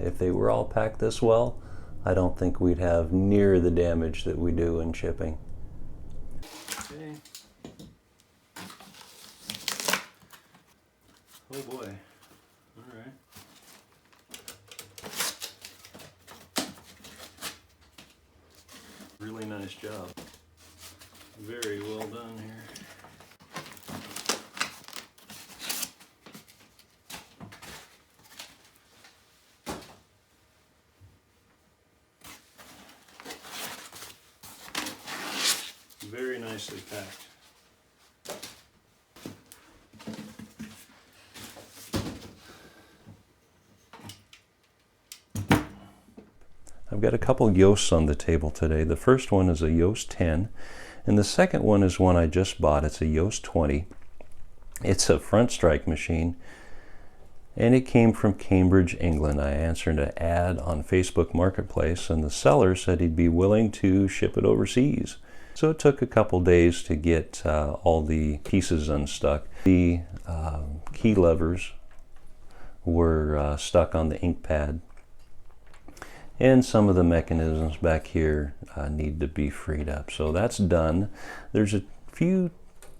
If they were all packed this well, I don't think we'd have near the damage that we do in shipping. Okay. Oh boy. All right. Really nice job. Very well done here. Very nicely packed. I've got a couple Yosts on the table today. The first one is a Yost 10, and the second one is one I just bought. It's a Yost 20. It's a front strike machine, and it came from Cambridge, England. I answered an ad on Facebook Marketplace, and the seller said he'd be willing to ship it overseas. So it took a couple days to get all the pieces unstuck. The key levers were stuck on the ink pad, and some of the mechanisms back here need to be freed up. So that's done. There's a few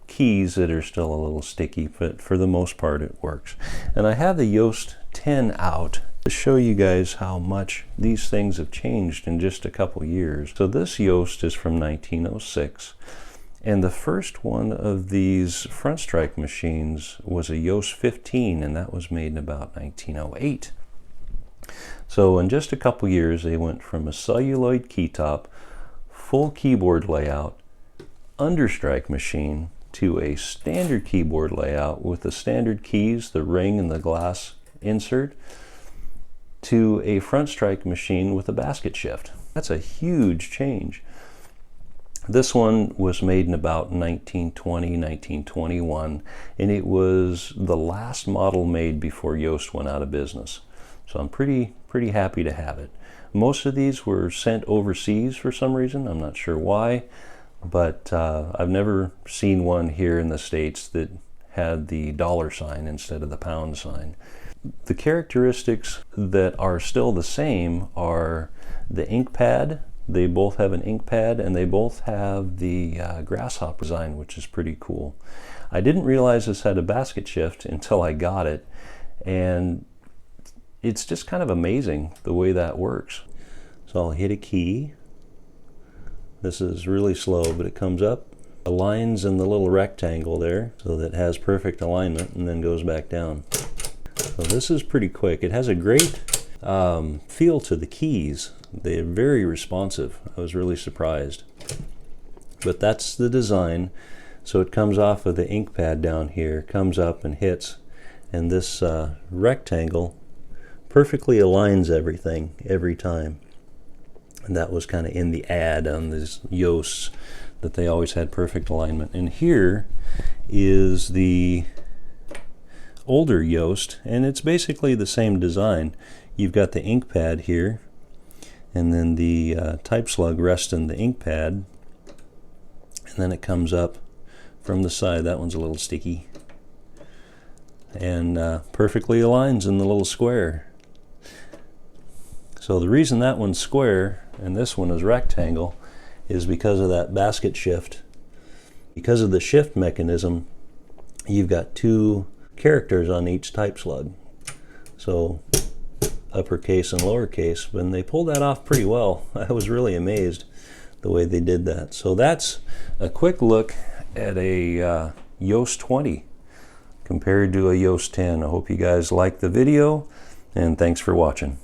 keys that are still a little sticky, but for the most part it works. And I have the Yost 10 out to show you guys how much these things have changed in just a couple years. So this Yost is from 1906, and the first one of these front strike machines was a Yost 15, and that was made in about 1908. So in just a couple years they went from a celluloid keytop, full keyboard layout, understrike machine, to a standard keyboard layout with the standard keys, the ring and the glass insert, to a front strike machine with a basket shift. That's a huge change. This one was made in about 1920, 1921, and it was the last model made before Yost went out of business. So I'm pretty happy to have it. Most of these were sent overseas for some reason. I'm not sure why, but I've never seen one here in the States that had the dollar sign instead of the pound sign. The characteristics that are still the same are the ink pad. They both have an ink pad, and they both have the grasshopper design, which is pretty cool. I didn't realize this had a basket shift until I got it, and it's just kind of amazing the way that works. So I'll hit a key. This is really slow, but it comes up, aligns in the little rectangle there so that it has perfect alignment, and then goes back down. So this is pretty quick. It has a great feel to the keys. They're very responsive. I was really surprised. But that's the design. So it comes off of the ink pad down here, comes up and hits, and this rectangle perfectly aligns everything every time. And that was kind of in the ad on these Yosts, that they always had perfect alignment. And here is the older Yost, and it's basically the same design. You've got the ink pad here, and then the type slug rests in the ink pad, and then it comes up from the side. That one's a little sticky, and perfectly aligns in the little square. So the reason that one's square and this one is rectangle is because of that basket shift. Because of the shift mechanism, you've got two characters on each type slug. So uppercase and lowercase, and they pulled that off pretty well. I was really amazed the way they did that. So that's a quick look at a Yost 20 compared to a Yost 10. I hope you guys liked the video, and thanks for watching.